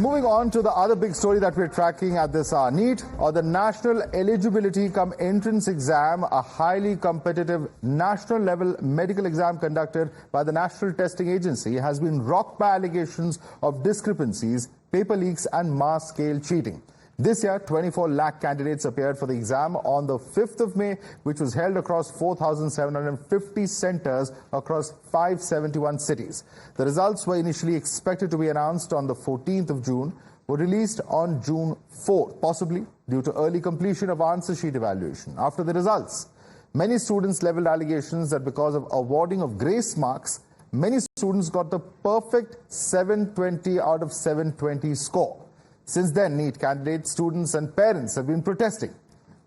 Moving on to the other big story that we're tracking at this hour. NEET, or the National Eligibility Cum Entrance Exam, a highly competitive national level medical exam conducted by the National Testing Agency, has been rocked by allegations of discrepancies, paper leaks and mass scale cheating. This year, 24 lakh candidates appeared for the exam on the 5th of May, which was held across 4,750 centers across 571 cities. The results were initially expected to be announced on the 14th of June, were released on June 4th, possibly due to early completion of answer sheet evaluation. After the results, many students leveled allegations that because of awarding of grace marks, many students got the perfect 720 out of 720 score. Since then, NEET candidates, students and parents have been protesting.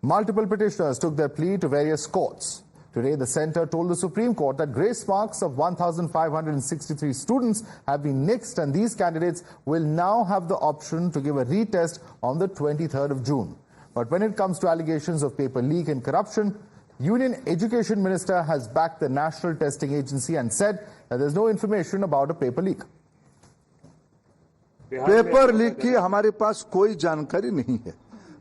Multiple petitioners took their plea to various courts. Today, the centre told the Supreme Court that grace marks of 1,563 students have been nixed, and these candidates will now have the option to give a retest on the 23rd of June. But when it comes to allegations of paper leak and corruption, Union Education Minister has backed the National Testing Agency and said that there's no information about a paper leak. Paper leak की हमारे पास कोई जानकारी नहीं है।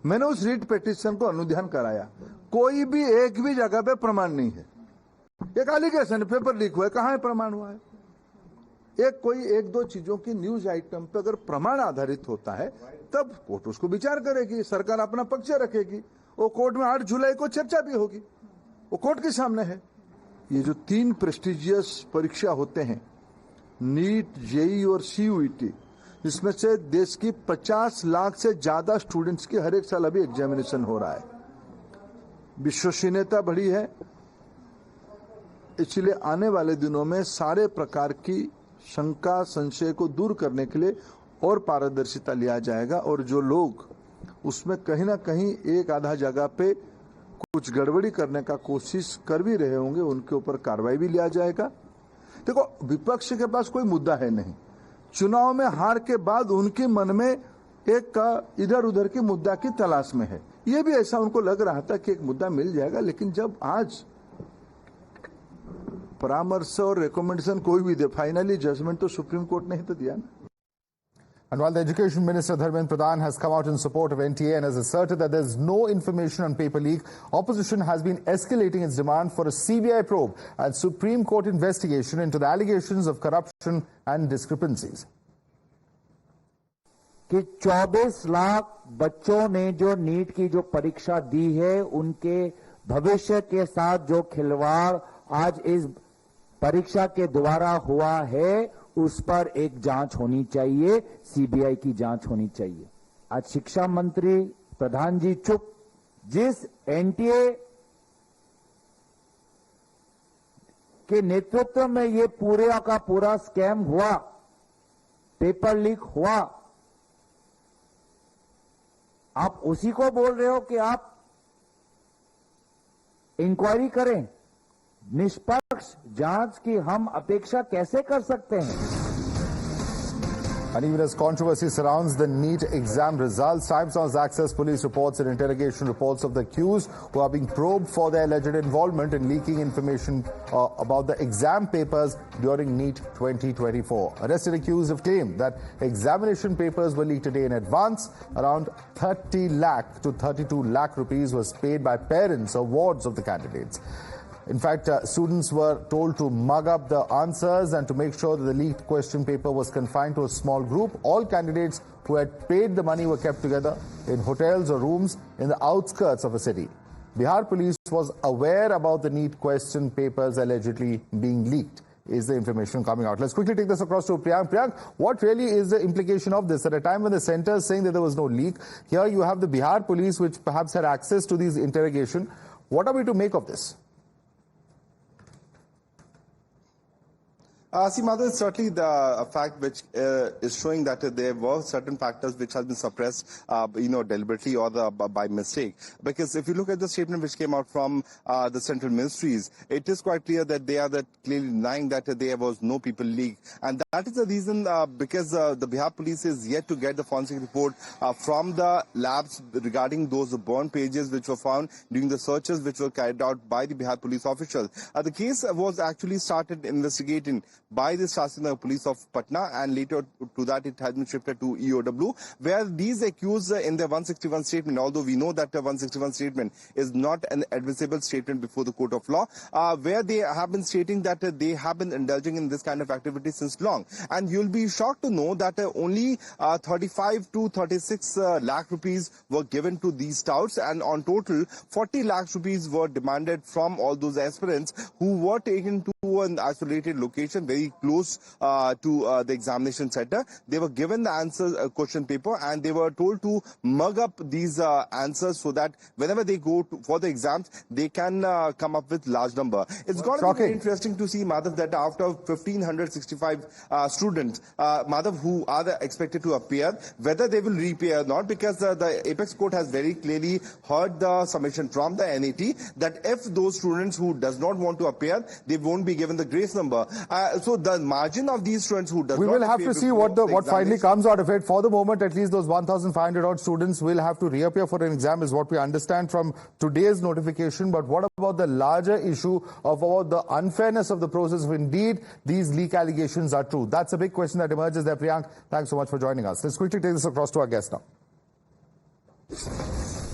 मैंने उस REET petition को अनुध्यान कराया, कोई भी एक भी जगह पे प्रमाण नहीं है। एक एलिगेशन पेपर लीक हुआ है, कहाँ है प्रमाण हुआ है? एक दो चीजों की न्यूज आइटम पे अगर प्रमाण आधारित होता है तब कोर्ट उसको विचार करेगी, सरकार अपना पक्ष रखेगी। वो कोर्ट में 8 जुलाई को चर्चा भी होगी, वो कोर्ट के सामने है। ये जो 3 प्रेस्टिजियस परीक्षा होते हैं, नीट, जेईई और सीयूईटी, इसमें से देश की 50 लाख से ज्यादा स्टूडेंट्स की हर एक साल अभी एग्जामिनेशन हो रहा है। विश्वसनीयता बढ़ी है, इसलिए आने वाले दिनों में सारे प्रकार की शंका संशय को दूर करने के लिए और पारदर्शिता लिया जाएगा, और जो लोग उसमें कहीं ना कहीं एक आधा जगह पे कुछ गड़बड़ी करने का कोशिश कर भी रहे होंगे, उनके ऊपर कार्रवाई भी लिया जाएगा। देखो, विपक्ष के पास कोई मुद्दा है नहीं। चुनाव में हार के बाद उनके मन में एक इधर उधर के मुद्दा की तलाश में है। ये भी ऐसा उनको लग रहा था कि एक मुद्दा मिल जाएगा, लेकिन जब आज परामर्श और रिकमेंडेशन कोई भी दे, फाइनली जजमेंट तो सुप्रीम कोर्ट ने ही तो दिया ना। And while the Education Minister Dharmendra Pradhan has come out in support of NTA and has asserted that there's no information on paper leak, opposition has been escalating its demand for a CBI probe and Supreme Court investigation into the allegations of corruption and discrepancies. कि 24 लाख बच्चों ने जो NEET की जो परीक्षा दी है, उनके भविष्य के साथ जो खिलवाड़ आज इस परीक्षा के द्वारा हुआ है, उस पर एक जांच होनी चाहिए, सीबीआई की जांच होनी चाहिए। आज शिक्षा मंत्री प्रधान जी चुप, जिस एनटीए के नेतृत्व में ये पूरे का पूरा स्कैम हुआ, पेपर लीक हुआ, आप उसी को बोल रहे हो कि आप इंक्वायरी करें। निष्पक्ष जांच की हम अपेक्षा कैसे कर सकते हैं? And even as controversy surrounds the NEET exam results, Times Now's Access Police reports and interrogation reports of the accused who are being probed for their alleged involvement in leaking information about the exam papers during NEET 2024. Arrested accused have claimed that examination papers were leaked a day in advance. Around 30 lakh to 32 lakh rupees was paid by parents or wards of the candidates. In fact, students were told to mug up the answers and to make sure that the leaked question paper was confined to a small group. All candidates who had paid the money were kept together in hotels or rooms in the outskirts of a city. Bihar police was aware about the NEET question papers allegedly being leaked. Is the information coming out? Let's quickly take this across to Priyank. Priyank, what really is the implication of this? At a time when the centre is saying that there was no leak, here you have the Bihar police which perhaps had access to these interrogation. What are we to make of this? See, Madhav, it's certainly the fact which is showing that there were certain factors which has been suppressed, deliberately or by mistake. Because if you look at the statement which came out from the central ministries, it is quite clear that they are clearly denying that there was no people leak. And that is the reason because the Bihar police is yet to get the forensic report from the labs regarding those burn pages which were found during the searches which were carried out by the Bihar police officials. The case was actually started investigating by the Shastina Police of Patna, and later to that it has been shifted to EOW, where these accused in their 161 statement, although we know that the 161 statement is not an admissible statement before the court of law, where they have been stating that they have been indulging in this kind of activity since long. And you'll be shocked to know that only 35 to 36 lakh rupees were given to these touts, and on total 40 lakhs rupees were demanded from all those aspirants who were taken to an isolated location very close to the examination center. They were given the answer question paper, and they were told to mug up these answers so that whenever they go for the exams, they can come up with large number. It's got to be very interesting to see, Madhav, that after 1,565 students, Madhav, who are expected to appear, whether they will reappear or not, because the Apex Court has very clearly heard the submission from the NET that if those students who does not want to appear, they won't be given the grace number. So the margin of these students who does we not will have to see what finally comes out of it. For the moment, at least those 1,500 odd students will have to reappear for an exam, is what we understand from today's notification. But what about the larger issue of about the unfairness of the process if indeed these leak allegations are true? That's a big question that emerges there. Priyank, thanks so much for joining us. Let's quickly take this across to our guest now.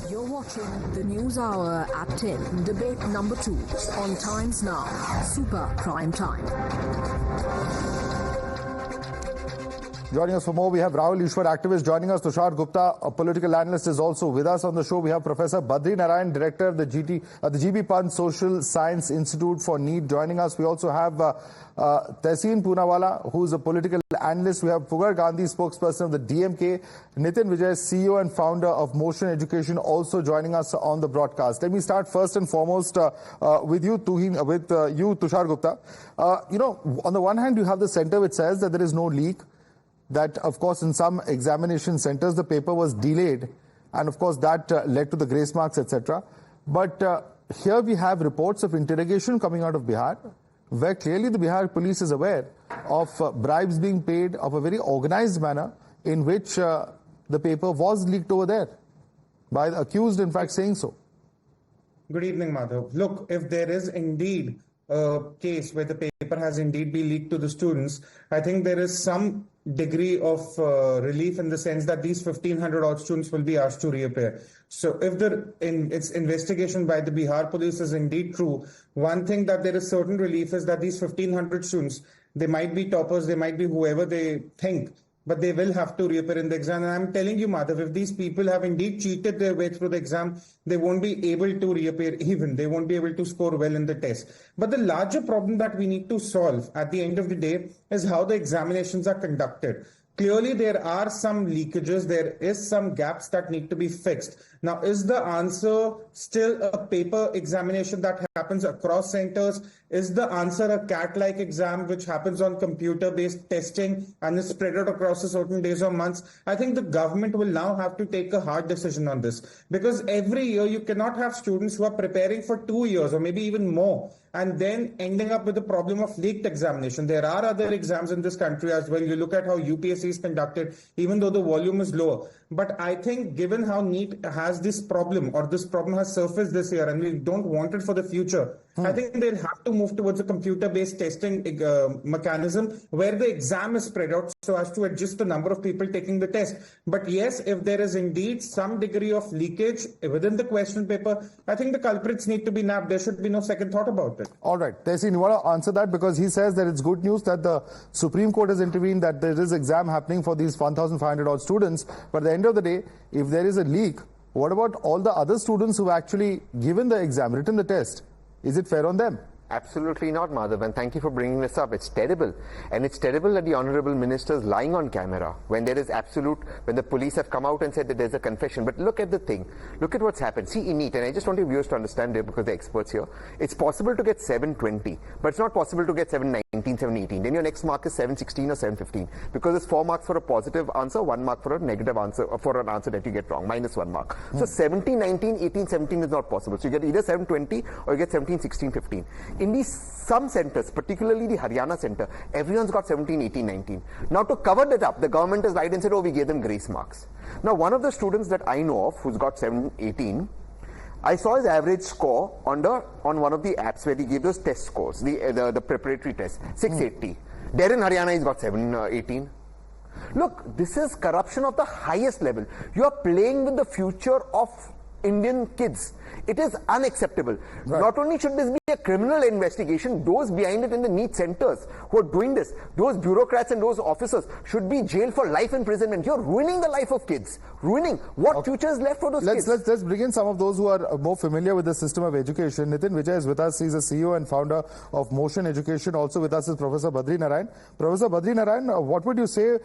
You're watching the News Hour at 10, debate number 2 on Times Now, Super Prime Time. Joining us for more, we have Rahul Ishwar, activist, joining us. Tushar Gupta, a political analyst, is also with us on the show. We have Professor Badri Narayan, director of the GB Pant Social Science Institute for NEET, joining us. We also have Tehseen Poonawala, who is a political analyst. We have Pugar Gandhi, spokesperson of the DMK. Nitin Vijay, CEO and founder of Motion Education, also joining us on the broadcast. Let me start first and foremost with you, Tushar Gupta. On the one hand, you have the center which says that there is no leak, that, of course, in some examination centers, the paper was delayed. And, of course, that led to the grace marks, etc. But here we have reports of interrogation coming out of Bihar, where clearly the Bihar police is aware of bribes being paid of a very organized manner in which the paper was leaked over there, by the accused, in fact, saying so. Good evening, Madhav. Look, if there is indeed a case where the paper has indeed been leaked to the students, I think there is some degree of relief in the sense that these 1,500 odd students will be asked to reappear. So if its investigation by the Bihar police is indeed true, one thing that there is certain relief is that these 1,500 students, they might be toppers, they might be whoever they think, but they will have to reappear in the exam. And I'm telling you, Madhav, if these people have indeed cheated their way through the exam, they won't be able to reappear even. They won't be able to score well in the test. But the larger problem that we need to solve at the end of the day is how the examinations are conducted. Clearly, there are some leakages. There is some gaps that need to be fixed. Now, is the answer still a paper examination that happens across centers? Is the answer a cat-like exam which happens on computer-based testing and is spread out across a certain days or months? I think the government will now have to take a hard decision on this, because every year you cannot have students who are preparing for 2 years or maybe even more and then ending up with the problem of leaked examination. There are other exams in this country as well. You look at how UPSC is conducted, even though the volume is lower. But I think given how NEET has this problem, or this problem has surfaced this year, and we don't want it for the future, I think they'll have to move towards a computer-based testing mechanism where the exam is spread out so as to adjust the number of people taking the test. But yes, if there is indeed some degree of leakage within the question paper, I think the culprits need to be nabbed. There should be no second thought about it. All right. Tehseen, you want to answer that? Because he says that it's good news that the Supreme Court has intervened, that there is exam happening for these 1,500 odd students. But at the end of the day, if there is a leak, what about all the other students who actually given the exam, written the test? Is it fair on them? Absolutely not, Madhav, and thank you for bringing this up. It's terrible. And it's terrible that the Honourable Minister is lying on camera when there is when the police have come out and said that there's a confession. But look at the thing. Look at what's happened. See, in NEET, and I just want your viewers to understand it because they're experts here, it's possible to get 720, but it's not possible to get 719, 718. Then your next mark is 716 or 715 because it's 4 marks for a positive answer, 1 mark for a negative answer, or for an answer that you get wrong, minus 1 mark. So 17, 19, 18, 17 is not possible. So you get either 720 or you get 17, 16, 15. In these some centers, particularly the Haryana center, everyone's got 17, 18, 19. Now to cover that up, the government has lied and said, oh, we gave them grace marks. Now one of the students that I know of who's got 7, 18, I saw his average score on one of the apps where he gave those test scores, the preparatory test, 680. There in Haryana, he's got 718. Look, this is corruption of the highest level. You are playing with the future of Indian kids. It is unacceptable. Right. Not only should this be a criminal investigation, those behind it in the NEET centers who are doing this, those bureaucrats and those officers should be jailed for life imprisonment. You're ruining the life of kids. Ruining. What future is left for those kids? Let's bring in some of those who are more familiar with the system of education. Nitin Vijay is with us. He's the CEO and founder of Motion Education. Also with us is Professor Badri Narayan. Professor Badri Narayan, what would you say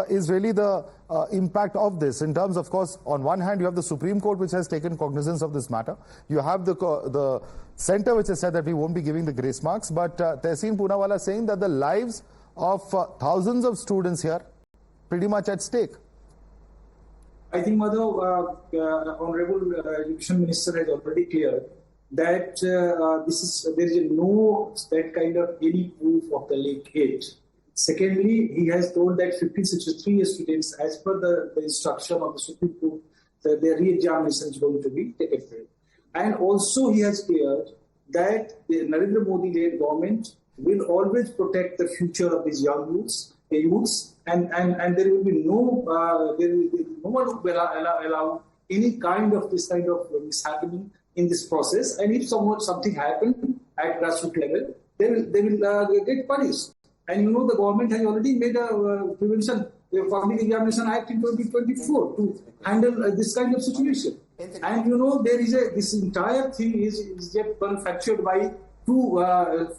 is really the impact of this? In terms, of course, on one hand, you have the Supreme Court which has taken cognizance of this matter. You have the centre which has said that we won't be giving the grace marks. But Tehseen Poonawalla saying that the lives of thousands of students here pretty much at stake. I think, Madhav, Honorable Education Minister has already cleared that there is no that kind of any proof of the leakage. Secondly, he has told that 1563 students, as per the instruction of the Supreme Court, their re-examination is going to be taken place. And also he has cleared that the Narendra Modi-led government will always protect the future of these young youths, and there will be no one who will allow any kind of this kind of mishappening in this process. And if something happened at grassroots level, they will get punished. And you know the government has already made a Public Examination Act in 2024 to handle this kind of situation. And you know there is this entire thing is manufactured by two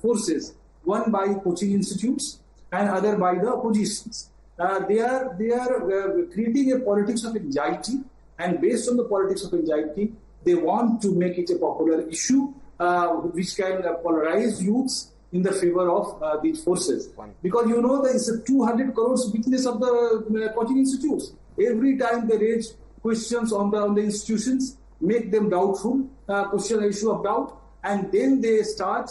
forces, one by coaching institutes and other by the oppositions. They are creating a politics of anxiety, and based on the politics of anxiety, they want to make it a popular issue which can polarize youths in the favor of these forces. Because you know there is a 200 crores weakness of the coaching institutes. Every time they raise questions on the institutions, make them doubtful, question the issue of doubt, and then they start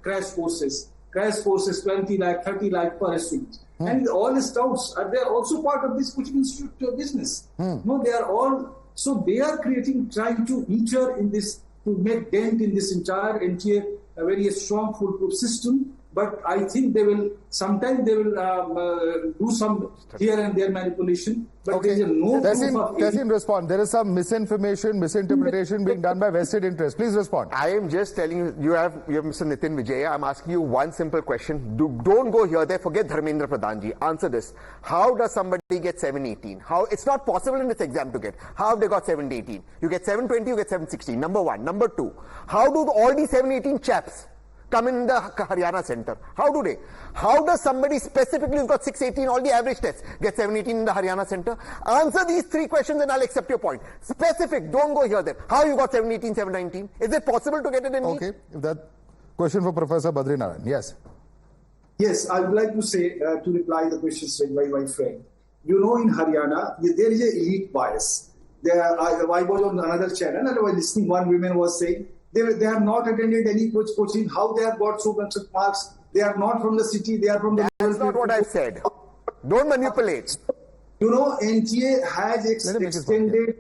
crash courses, 20 lakh, 30 lakh per student. And all these doubts, they are also part of this coaching institute business. No, they are all, so they are trying to enter in this, to make dent in this entire NTA, a very strong foolproof system. But I think sometimes they will do some here and there manipulation. But there is no proof of Tehseen, respond. There is some misinformation, misinterpretation being done by vested interests. Please respond. I am just telling you, you have Mr. Nitin Vijay. I'm asking you one simple question. Don't go here, there. Forget Dharmendra Pradhanji. Answer this. How does somebody get 718? It's not possible in this exam to get. How have they got 718? You get 720, you get 716. Number one. Number two. How do all these 718 chaps come in the Haryana center? How do they? How does somebody specifically who's got 618, all the average tests, get 718 in the Haryana center? Answer these three questions and I'll accept your point. Specific, don't go here then. How you got 718, 719? Is it possible to get it in NEET? Okay, that question for Professor Badri Narayan. Yes. Yes, I would like to say, to reply the question said by my friend. You know, in Haryana, there is an elite bias. I was on another channel and I was listening, one woman was saying, they have not attended any coaching. How they have got so much marks? They are not from the city. They are from the. That's not what I've said. Don't manipulate. You know, NTA has extended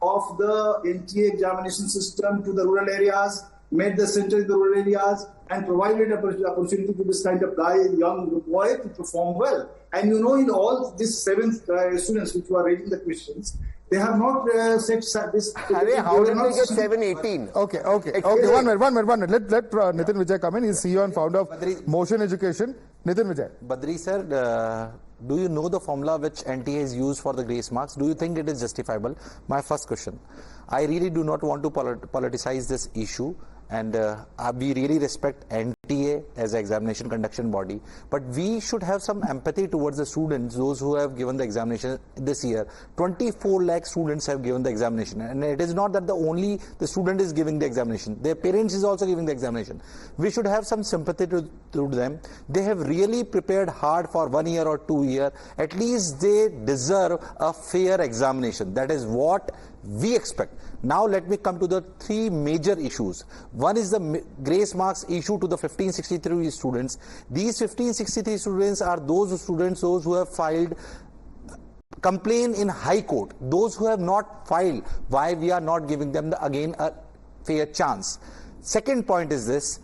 of the NTA examination system to the rural areas, made the center in the rural areas, and provided an opportunity to this kind of guy, young boy, to perform well. And you know, in all these 7 students which were raising the questions, they have not said this. How did they get 718? Okay. One minute. Let Nitin Vijay come in. He's CEO and founder of Motion Education. Nitin Vijay. Badri sir, do you know the formula which NTA is used for the grace marks? Do you think it is justifiable? My first question. I really do not want to politicize this issue, and we really respect NTA as an examination conduction body, but we should have some empathy towards the students, those who have given the examination this year. 24 lakh students have given the examination, and it is not that the student is giving the examination, their parents is also giving the examination. We should have some sympathy to them. They have really prepared hard for 1 year or 2 years. At least they deserve a fair examination. That is what we expect. Now let me come to the 3 major issues. One is the grace marks issue to the 1563 students. These 1563 students are those students who have filed complaint in High Court. Those who have not filed, why we are not giving them a fair chance. Third point is this,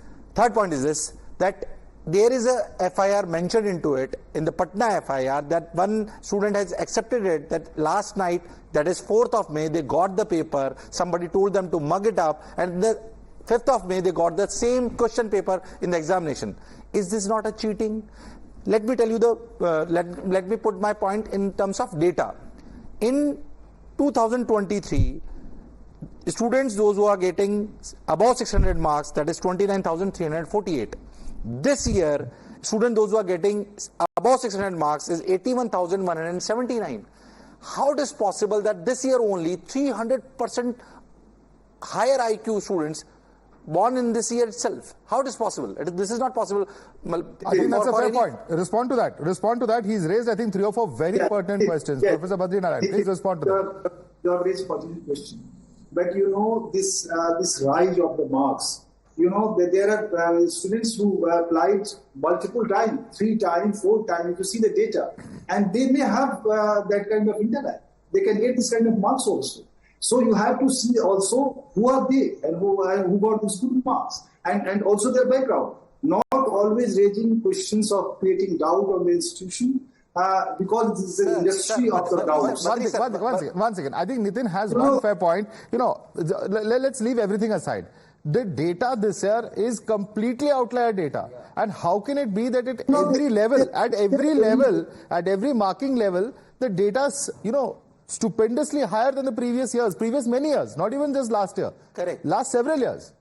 that there is a FIR mentioned into it, in the Patna FIR, that one student has accepted it, that last night, that is 4th of May, they got the paper, somebody told them to mug it up, and the 5th of May, they got the same question paper in the examination. Is this not a cheating? Let me tell you let me put my point in terms of data. In 2023, students, those who are getting above 600 marks, that is 29,348. This year, students, those who are getting above 600 marks is 81,179. How it is possible that this year only 300% higher IQ students born in this year itself? How it is possible? This is not possible. I think that's a fair point. Respond to that. He's raised, I think, 3 or 4 very pertinent questions. Professor Badri Narayan, please respond to that. You have raised pertinent question. But this rise of the marks, there are students who applied multiple times, 3 times, 4 times, if you see the data, and they may have that kind of intellect. They can get this kind of marks also. So you have to see also who are they and who got these good marks, and also their background. Not always raising questions of creating doubt on the institution, because this is an industry of the doubts. One second. I think Nitin has one fair point. Let's leave everything aside. The data this year is completely outlier data. And how can it be that at every marking level, the data's, stupendously higher than the previous many years, not even just last year. Correct. Last several years.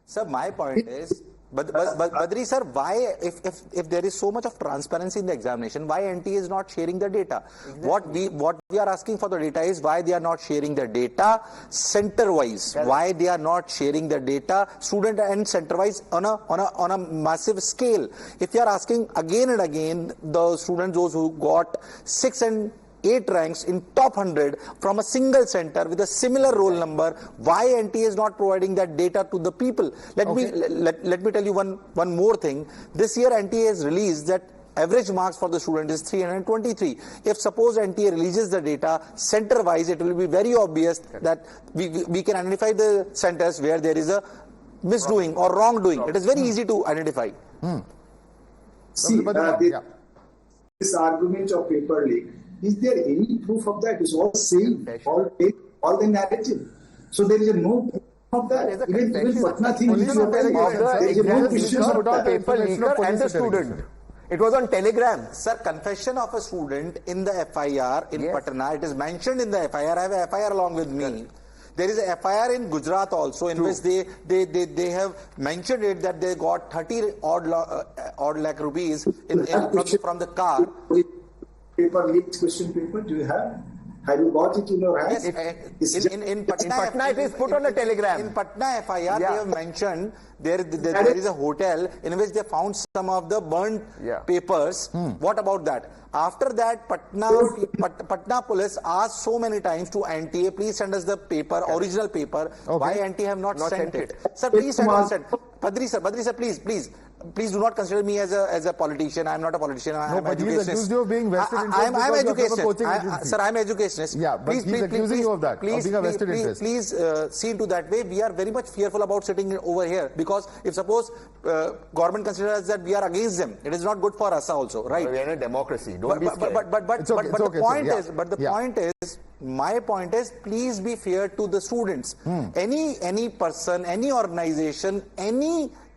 Sir, my point is, but Badri sir, why, if there is so much of transparency in the examination, why NTA is not sharing the data? Exactly. What we are asking for the data is why they are not sharing the data center-wise. Why they are not sharing the data student and center-wise on a massive scale. If you are asking again and again, the students, those who got 6 and 8 ranks in top 100 from a single center with a similar roll number, why NTA is not providing that data to the people? Let me tell you one more thing. This year NTA has released that average marks for the student is 323. If suppose NTA releases the data center wise, it will be very obvious that we can identify the centers where there is a misdoing or wrongdoing. It is very easy to identify. See, this argument of paper leak, is there any proof of that? It's all same, all the narrative. So there is no proof of that. Even Patna thing, there is no question of that. Paper leaker and the student. It was on Telegram. Sir, confession of a student in the FIR in Patna, it is mentioned in the FIR. I have a FIR along with me. There is a FIR in Gujarat also, in which they have mentioned it that they got 30 odd lakh rupees from the car. Paper leaked question paper, do you have? Have you got it in your hands? Yes, in Patna it is put on a Telegram. In Patna FIR, they have mentioned there is a hotel in which they found some of the burnt papers. What about that? After that, Patna police asked so many times to NTA, please send us the paper, original paper. Why NTA have not sent it? Sir, please send us. Badri sir, please do not consider me as a politician. I am not a politician. I am but educationist. He's accused you of being vested interest. I am educationist. Sir, I am educationist. Yeah, but he's accusing you of that, of being a vested interest. Please see into that way. We are very much fearful about sitting over here, because if suppose government considers that we are against them, it is not good for us also, right? We are in a democracy. Don't be scared. But the point is, my point is, please be fair to the students. Any person, any organization,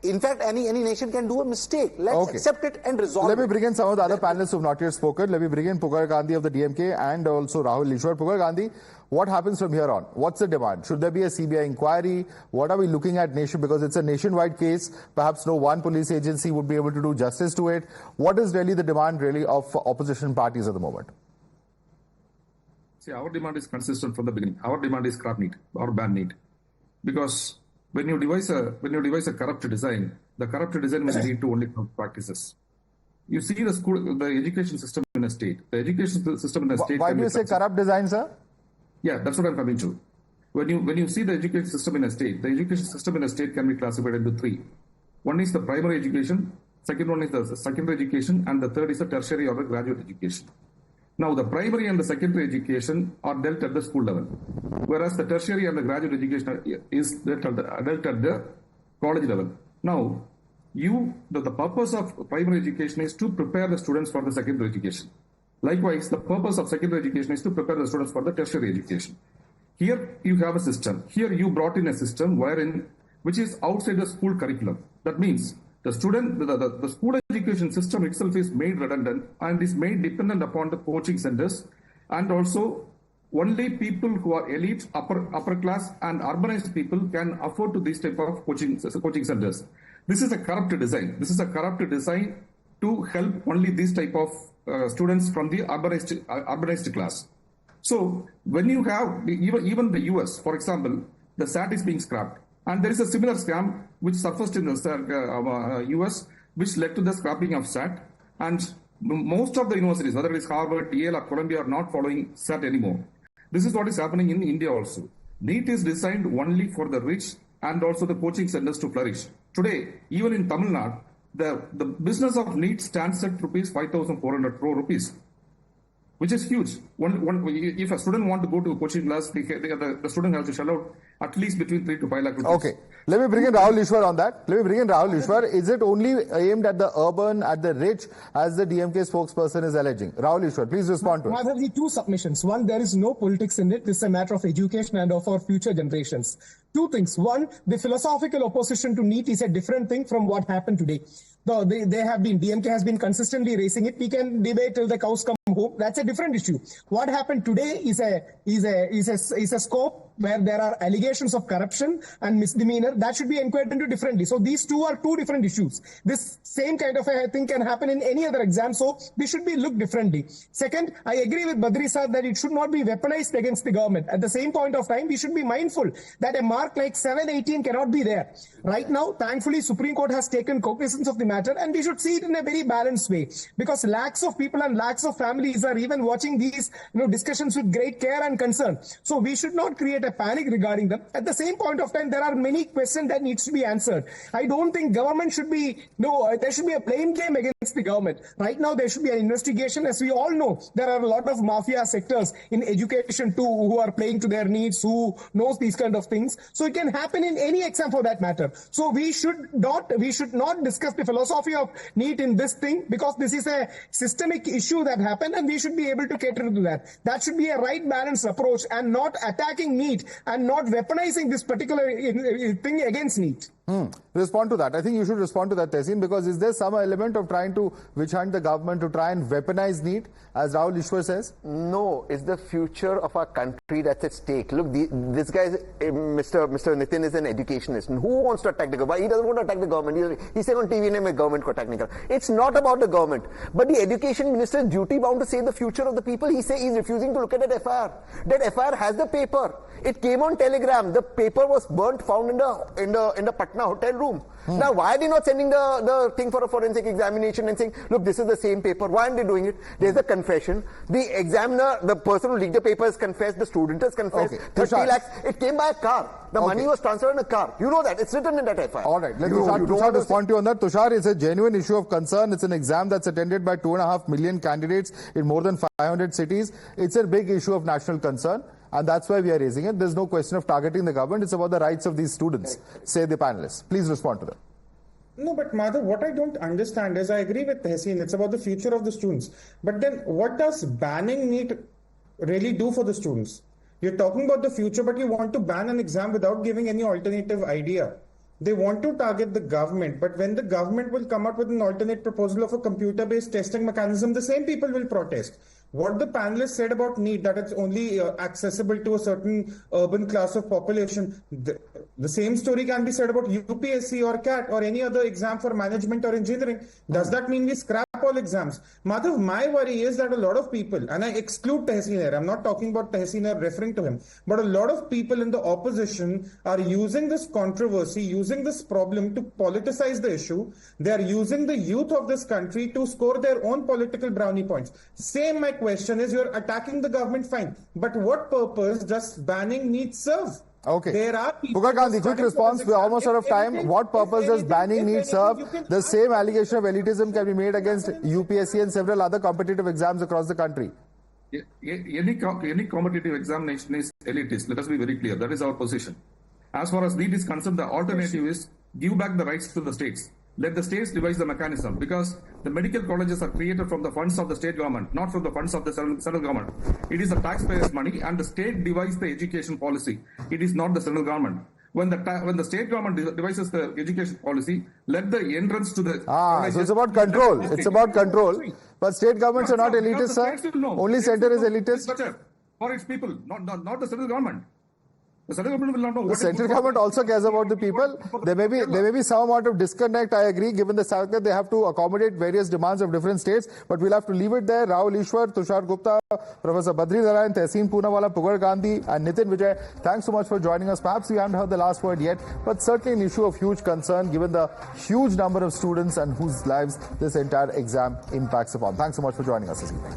in fact, any nation can do a mistake. Let's accept it and resolve it. Let me bring in some of the other panelists who have not yet spoken. Let me bring in Pugar Gandhi of the DMK and also Rahul Newshour. Pugar Gandhi, what happens from here on? What's the demand? Should there be a CBI inquiry? What are we looking at because it's a nationwide case? Perhaps no one police agency would be able to do justice to it. What is really the demand of opposition parties at the moment? See, our demand is consistent from the beginning. Our demand is scrap NEET or ban NEET, because when you devise a corrupt design, the corrupt design will lead to only corrupt practices. You see the education system in a state. The education system in a state. Why do you say corrupt design, sir? Yeah, that's what I'm coming to. When you see the education system in a state, the education system in a state can be classified into 3. One is the primary education, second one is the secondary education, and the third is the tertiary or the graduate education. Now, the primary and the secondary education are dealt at the school level, whereas the tertiary and the graduate education is dealt at the college level. Now, the purpose of primary education is to prepare the students for the secondary education. Likewise, the purpose of secondary education is to prepare the students for the tertiary education. Here you have a system. Here you brought in a system which is outside the school curriculum. That means the school education system itself is made redundant and is made dependent upon the coaching centers, and also only people who are elite, upper class and urbanized people can afford to these type of coaching centers. This is a corrupt design. This is a corrupt design to help only these type of students from the urbanized class. So when you have even the US, for example, the SAT is being scrapped. And there is a similar scam which surfaced in the US, which led to the scrapping of SAT. And most of the universities, whether it is Harvard, Yale or Columbia, are not following SAT anymore. This is what is happening in India also. NEET is designed only for the rich and also the coaching centers to flourish. Today, even in Tamil Nadu, the business of NEET stands at rupees 5,400 crore rupees, which is huge. If a student wants to go to a coaching class, the student has to shell out at least between 3 to 5 lakh rupees. Okay. Let me bring in Rahul Ishwar on that. Is it only aimed at the urban, at the rich, as the DMK spokesperson is alleging? Rahul Ishwar, please respond to it. Madhavji, two submissions. One, there is no politics in it. This is a matter of education and of our future generations. Two things. One, the philosophical opposition to NEET is a different thing from what happened today. Though DMK has been consistently raising it. We can debate till the cows come home. That's a different issue. What happened today is a scope where there are allegations of corruption and misdemeanor. That should be inquired into differently. So these two are two different issues. This same kind of a thing can happen in any other exam. So this should be looked differently. Second, I agree with Badri sir that it should not be weaponized against the government. At the same point of time, we should be mindful that a mark like 718 cannot be there. Right now, thankfully, Supreme Court has taken cognizance of the matter, and we should see it in a very balanced way, because lakhs of people and lakhs of families are even watching these discussions with great care and concern. So we should not create a panic regarding them. At the same point of time, there are many questions that needs to be answered. I don't think government should be, there should be a blame game against the government. Right now, there should be an investigation. As we all know, there are a lot of mafia sectors in education too who are playing to their needs, who knows these kind of things. So it can happen in any exam for that matter. So we should not discuss the philosophy of NEET in this thing, because this is a systemic issue that happened and we should be able to cater to that. That should be a right balanced approach, and not attacking NEET and not weaponizing this particular thing against NEET. Respond to that. I think you should respond to that, Tehseen, because is there some element of trying to witch hunt the government to try and weaponize NEET, as Rahul Ishwar says? No, it's the future of our country that's at stake. Look, this guy, Mr. Nitin, is an educationist. And who wants to attack the government? He doesn't want to attack the government. He said on TV, name a government ko technical. It's not about the government. But the education minister is duty bound to save the future of the people. He's refusing to look at that FIR. That FIR has the paper. It came on Telegram. The paper was burnt, found in the Patna hotel room. Now, why are they not sending the thing for a forensic examination and saying, look, this is the same paper? Why aren't they doing it? There's a confession. The examiner, the person who leaked the paper has confessed. The student has confessed. Okay. 30 lakhs. It came by a car. The money was transferred in a car. You know that. It's written in that FIR. All right. Let Tushar respond to you on that. Tushar, it's a genuine issue of concern. It's an exam that's attended by 2.5 million candidates in more than 500 cities. It's a big issue of national concern. And that's why we are raising it. There's no question of targeting the government. It's about the rights of these students, say the panelists. Please respond to them. No, but Madhav, what I don't understand is, I agree with Tehseen, it's about the future of the students. But then what does banning NEET really do for the students? You're talking about the future, but you want to ban an exam without giving any alternative idea. They want to target the government, but when the government will come up with an alternate proposal of a computer-based testing mechanism, the same people will protest. What the panelists said about NEET, that it's only accessible to a certain urban class of population, the same story can be said about UPSC or CAT or any other exam for management or engineering. Does that mean we scrap all exams? Madhav, my worry is that a lot of people, and I exclude Tehseen here, I'm not talking about Tehseen here referring to him, but a lot of people in the opposition are using this controversy, using this problem to politicize the issue. They are using the youth of this country to score their own political brownie points. Same my question is, you're attacking the government, fine. But what purpose does banning NEET serve? Okay. There are Pugar Gandhi, quick response. We're almost out of time. What purpose does banning NEET serve? The same allegation of elitism can be made against UPSC and several other competitive exams across the country. Any competitive examination is elitist. Let us be very clear. That is our position. As far as NEET is concerned, the alternative is give back the rights to the states. let the states devise the mechanism, because the medical colleges are created from the funds of the state government, not from the funds of the central government. It is the taxpayers' money, and the state devises the education policy. It is not the central government. When the state government devises the education policy, let the entrance to the so it's about control. It's about control. But state governments are not elitist, sir. Only center is elitist. For its people, not the central government. The central government will not know. The central government also cares about the people. There may be some amount of disconnect, I agree, given the fact that they have to accommodate various demands of different states. But we'll have to leave it there. Rahul Ishwar, Tushar Gupta, Professor Badri Narayan, Tehseen Poonawala, Pugar Gandhi, and Nitin Vijay. Thanks so much for joining us. Perhaps we haven't heard the last word yet, but certainly an issue of huge concern given the huge number of students and whose lives this entire exam impacts upon. Thanks so much for joining us this evening.